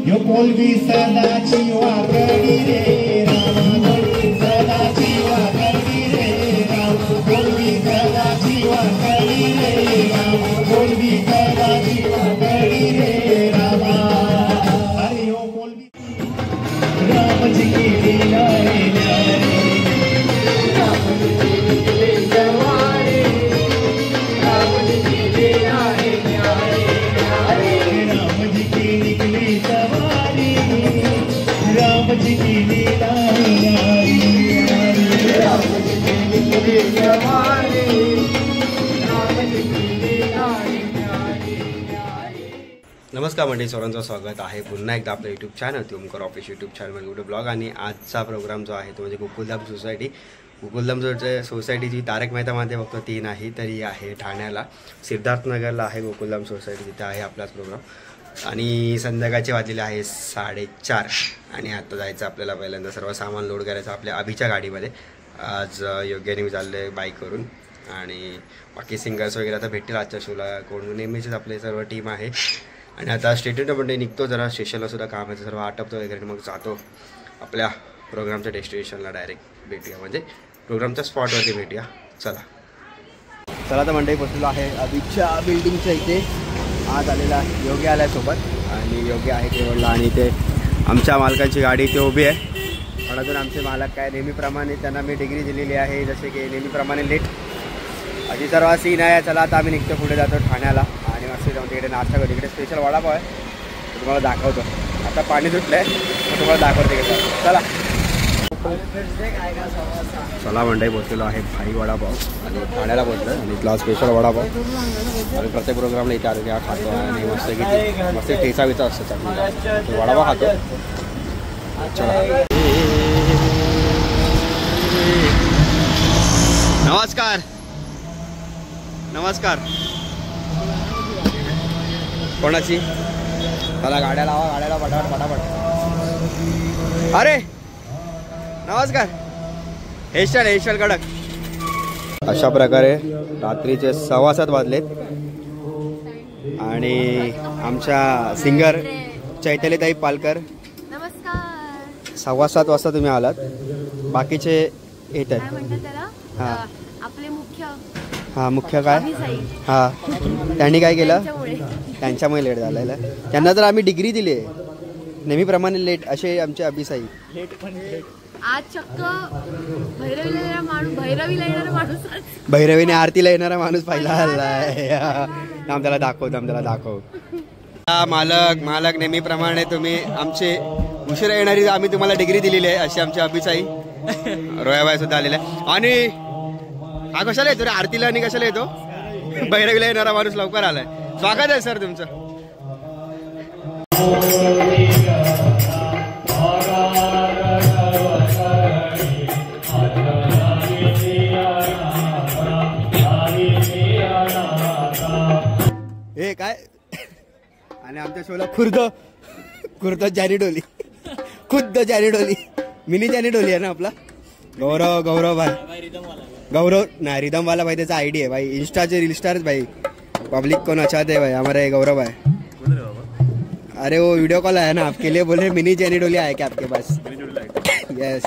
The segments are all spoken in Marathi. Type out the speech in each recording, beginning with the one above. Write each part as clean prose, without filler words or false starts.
यो कोलबी सदाची वाकडी रे रामा सदाची वाकडी रे रामा कोलबी सदाची वाकडी रे रामा कोलबी सदाची वाकडी रे रामा अरे यो कोलबी रामजी की लीला रे रामजी की लीला रे रामजी की लीला रे रामजी की निकली सवारी रामजी की लीला रामजी की निकली सवारी रामजी की लीला। नमस्कार मंडळी, सर्वांचं स्वागत आहे पुन्हा एकदा आपल्या YouTube channel Omkar office YouTube चॅनलमध्ये कुठे ब्लॉग. आणि आजचा प्रोग्राम जो आहे तो म्हणजे गोकुलधाम सोसायटी. गोकुलधाम सोसायटीची तारक मेहतामध्ये फक्त 3 आहे, तरी आहे ठाण्याला सिद्धार्थनगरला आहे गोकुलधाम सोसायटी, तिथे आहे आपलाच प्रोग्राम. आणि संध्याकाळचे वाजलेले आहे 4:30 आणि आता जायचं आपल्याला पहिल्यांदा सर्व सामान लोड करायचं आपल्या अभिच्या गाडीमध्ये. आज योग्याने मी चाललो आहे बाईकवरून आणि बाकी सिंगर्स वगैरे आता भेटतील आजच्या शोला. कोण नेहमीचेच आपले सर्व टीम आहे. आणि आता स्टेशनला म्हणजे निघतो, जरा स्टेशनला सुद्धा कामाचं सर्व आटपतो वगैरे, मग जातो आपल्या प्रोग्रामच्या डेस्टिनेशनला. डायरेक्ट भेटूया, म्हणजे प्रोग्रामच्या स्पॉटवरती भेटूया. चला तर मंडळी पोचलेलो आहे अभिच्या बिल्डिंगच्या इथे. आज आलेला योगी आला आहे सोबत आणि योगी आहे केवळला. आणि ते आमच्या मालकांची गाडी इथे उभी आहे. पण अजून आमचे मालक काय नेहमीप्रमाणे त्यांना मी डिग्री दिलेली आहे, जसे की नेहमीप्रमाणे लेट अशी सर्व सीन आहे. चला आता आम्ही निघतो, पुढे जातो ठाण्याला आणि मस्त जाऊन तिकडे नाश्ता करू. तिकडे स्पेशल वडापाव आहे, तुम्हाला दाखवतो. आता पाणी सुटलं आहे, तुम्हाला दाखवतो तिकडे. चला चला मंडळी पोचलेलो आहे भाई वडापाव आणि ठाण्याला पोचलो आणि इथला स्पेशल वडापाव. आणि प्रत्येक प्रोग्रामला इथे आलो त्या खातो आणि मस्त किती मस्त ठेचाविचा असतो चांगला वडापाव खातो. चला नमस्कार नमस्कार. कोणाची? चला गाड्या लावा, गाड्याला पटापट पटापट. अरे नमस्कार. हेअरस्टाईल कडक. अशा प्रकारे रात्रीचे 7:15 वाजलेत आणि आमच्या सिंगर चैतालीताई पालकर 7:15 वाजता तुम्ही आलात. बाकीचे येत आहेत. हां आपले मुख्य मुख्य काय? हां त्यांनी काय केलं? त्यांच्यामुळे लेट झालेलं. त्यांना तर आम्ही डिग्री दिली आहे, नेहमीप्रमाणे लेट असे आमचे अभिसाई. आज चक्क भैरवीला येणारा माणूस, भैरवीने आरतीला येणारा माणूस पाहिला आलाय. आम्हाला दाखव. मालक नेहमीप्रमाणे तुम्ही आमचे उशिरा येणारी आम्ही तुम्हाला डिग्री दिलेली आहे अशी आमची अभिसाई. रोयाबाई सुद्धा आलेला आहे. आणि हा कशाला येतो रे आरतीला आणि कशाला येतो? भैरवीला येणारा माणूस लवकर आलाय. स्वागत आहे सर तुमचं. हे काय? आणि आमच्या शोला खुर्द जानी डोली, खुद्द जानी डोली, मिनी जानी डोली आहे ना आपला गौरव भाई. गौरव नाही रिदम वाला भाई, त्याचा आयडी आहे भाई, इंस्टाचे रील स्टार भाई. पब्लिक को नचाते भाई हमारे गौरव है. अरे वो वीडियो कॉल आया ना आपके लिए, बोले मिनी जेनी डोली आया क्या आपके पास? यस.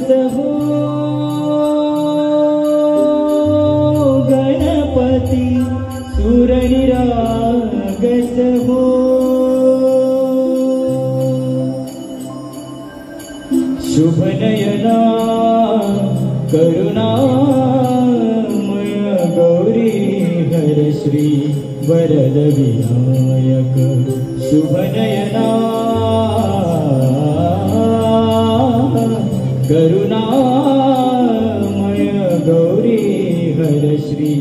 निरागस हो गणपती सूर निरागस हो शुभ नयना करुणामय गौरी हर श्री वरद विनायक शुभ नयना करुणामय गौरी हर श्री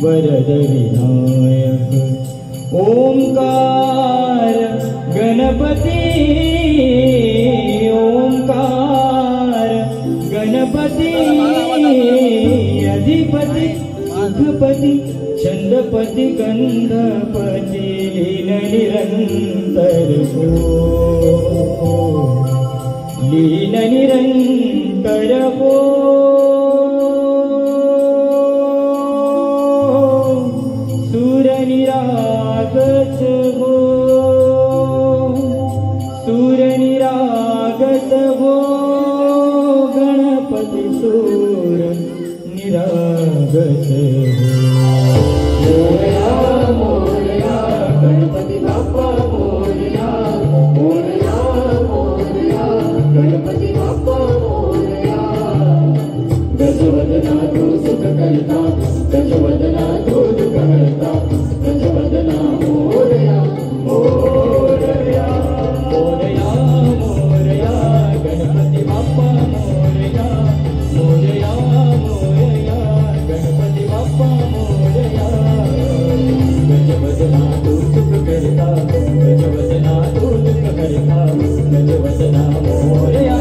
वरद विनायक ओंकार गणपती ओंकार गणपती अधिपती सुखपती छंदपती गंधपती लीन निरंतर हो लीन निरंतर हो सूर निरागस हो सूर निरागस हो गणपती सूर निरागस हो मोरया मोरया गणपती बाप्पा मोरया मोरया मोरया गणपती बाप्पा मोरया गजवदना तू सुख करता गजवदना तू दुःख हरता गजवदना मोरया मोरया मोरया मोरया गणपती बाप्पा मोरया मोरया मोरया गणपती बाप्पा मोरया गजवदना तू सुख करता गजवदना तू दुःख हरता गजवदना मोरया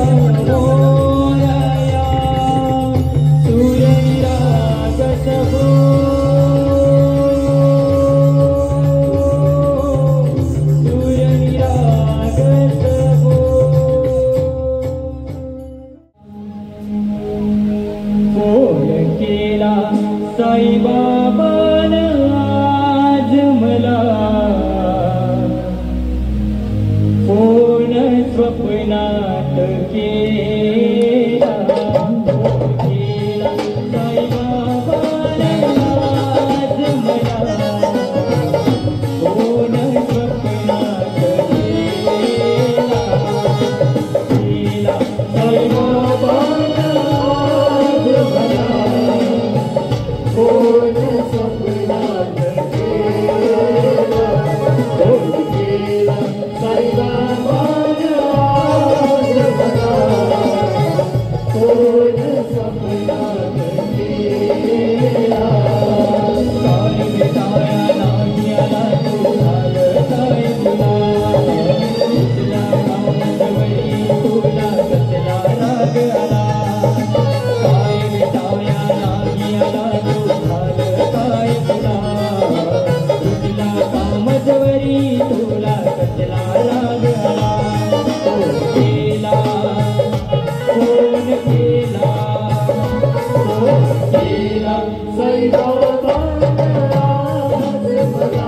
मोरया सूर निरागस हो सूर निरागस हो फोन केला साईबाबान आज मला फोन स्वप्नात केला फोन केला साईबाबान आज मला फोन स्वप्नात केला साईबाबान आज मला फोन स्वप्नात केला फोन केला साईबाबान आज मला फोन स्वप्नात केला काय बेटाया नाही आला तू झालं काय तुला तुला कामजवळी तुला कसला राग आला काय बेटाया नाही आला तू झालं काय तुला तुला कामजवळी तुला कसला राग आला फोन केला फोन केला साईबाबान आज मला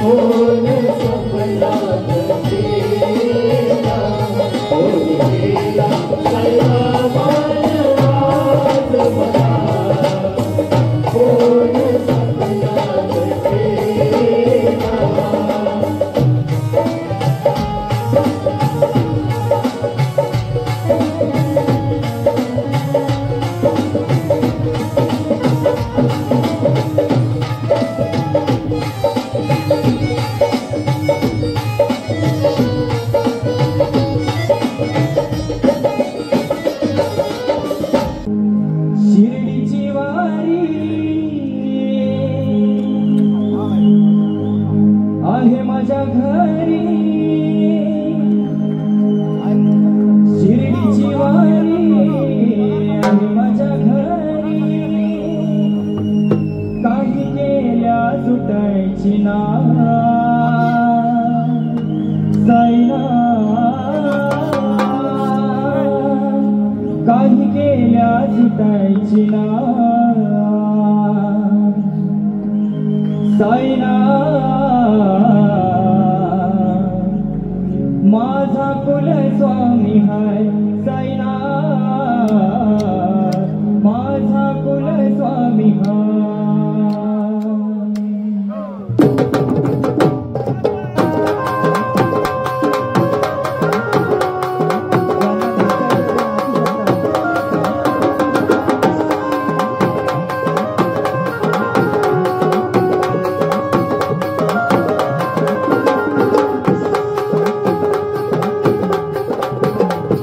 फोन स्वप्नात केला फोन केला साईबाबान आज मला फोन स्वप्नात केला शिर्डीची वारी आहे माझ्या घरी शिर्डीची वारी आहे माझ्या घरी काही केल्या सुटायची ना साईना काही केल्या सुटायची ना साईना माझा कुल स्वामी हाय साईनाथ, माझा कुल स्वामी हाय.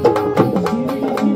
शिर्डीची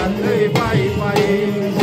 चाललोय पायी पायी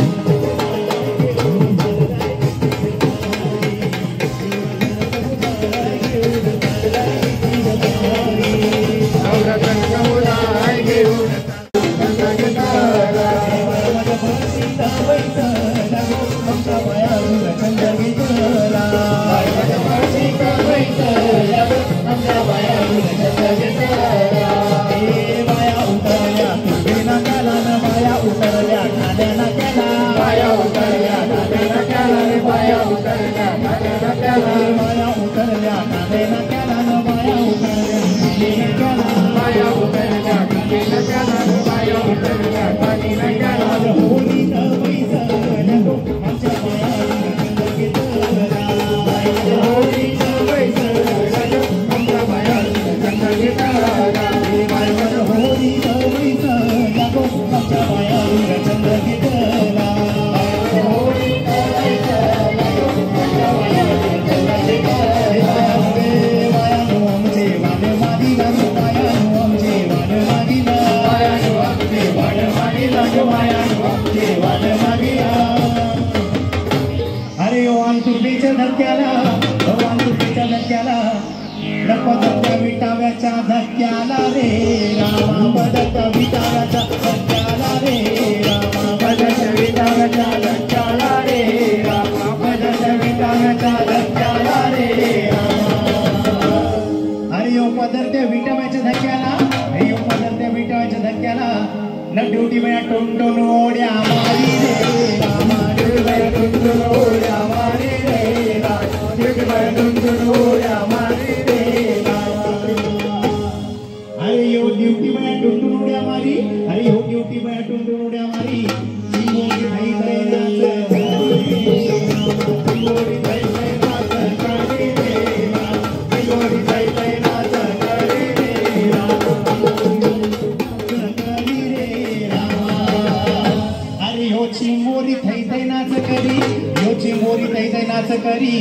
विटाव्याच्या धक्क्याला रे रामा बदक विटाव्याच्या धक्क्याला रे रामा बदक विटाव्याच्या धक्क्याला रे रामा बदक विटाव्याच्या धक्क्याला रे अरे यो पदर त्या विटाव्याच्या धक्क्याला अरे यो पदर त्या विटाव्याच्या धक्क्याला न ड्युटी वेळा टोंटोन ओढ्या मारी रे रामा ड्युटी वेळा टोंटोन ओढ्या मारी रे रामा ड्युटी वेळा टोंटोन ओढ्या मारी रे अरे यो ड्यूटी में टुंटुन उड्या मारी अरे यो ड्यूटी में टुंटुन उड्या मारी सिंगोरी भाई नाच सिंगोरी भाई नाच करी रे सिंगोरी भाई नाच करी रे अरे यो चिंगोरी थई नाच करी यो चिंगोरी थई नाच करी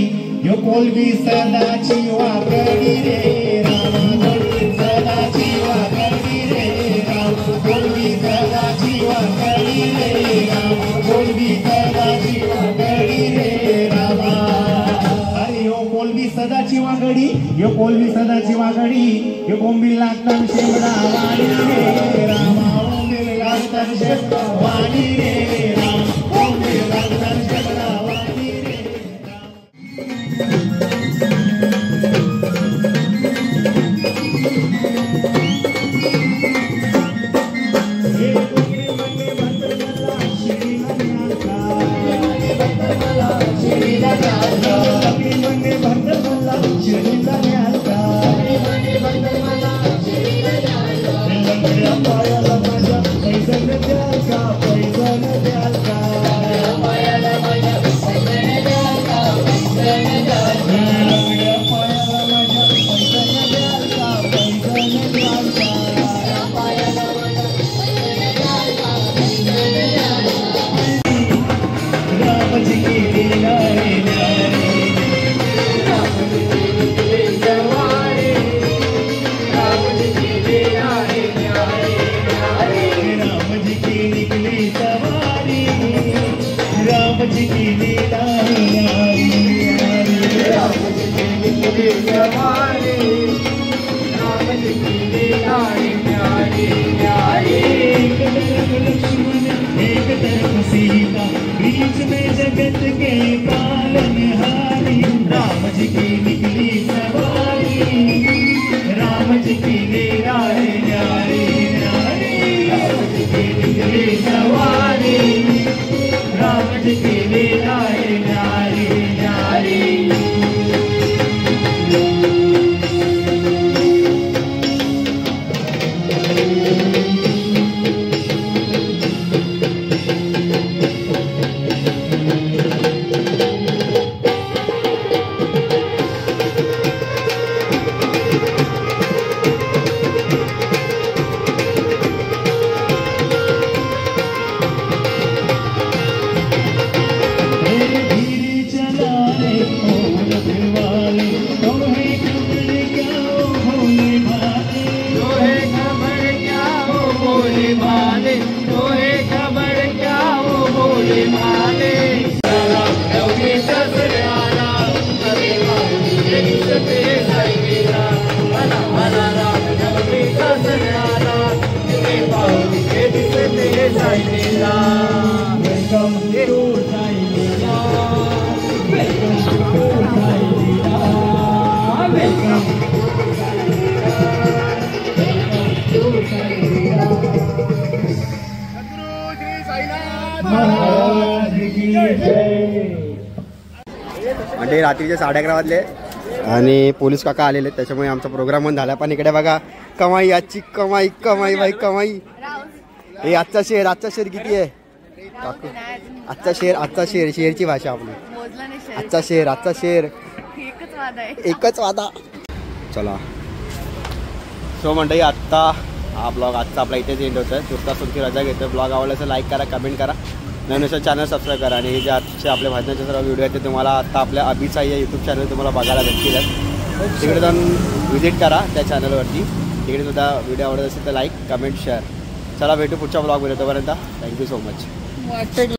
यो कोलबी सदाची वाकडी रे रामा सदाची वाकडी रे रामा कोलबी सदाची वाकडी रे रामा कोलबी सदाची वाकडी रे रामा अरे यो कोलबी सदाची वाकडी यो कोलबी सदाची वाकडी यो बोंबील लागतात शेंगडा वाणी रे रामा बोंबील लागतात शेंगडा वाणी रे रामा बोंबील लागतात शेंगडा वाणी रे बीच में जगत के पालनहारी राम जी की निकली सवारी राम जी की लीला है न्यारी न्यारी राम जी की निकली सवारी राम जी की लीला है न्यारी न्यारी लीला welcome to Sai Leela welcome to Sai Leela welcome to Sai Leela Maharaj की जय। म्हणजे रात्रीचे 11:30 वाजले आणि पोलीस काका आलेले त्याच्यामुळे आमचा प्रोग्राम बंद झाला. पण इकडे बघा कमाई आजची कमाई कमाई बाई कमाई. हे आजचा शेर किती आहे काकू? आजचा शेर शेरची भाषा आपली. आजचा शेर एकच वादा. चला सो मंडळी आत्ता हा ब्लॉग आजचा आपला इथेच एंड होतं आहे. चुरता सुरती रजा घेतो. ब्लॉग आवडला तर लाईक करा, कमेंट करा, नवीन असं चॅनल सबस्क्राईब करा. आणि जे आजचे आपल्या भाजनाचे सर्व व्हिडिओ आहेत ते तुम्हाला आता आपल्या अभिचा या यूट्यूब चॅनल तुम्हाला बघायला भेटतील. तिकडे जाऊन व्हिजिट करा त्या चॅनलवरती. तिकडे सुद्धा व्हिडिओ आवडत असेल तर लाईक कमेंट शेअर. चला भेटू पुढच्या ब्लॉगमध्ये. तोपर्यंत थँक्यू सो मच.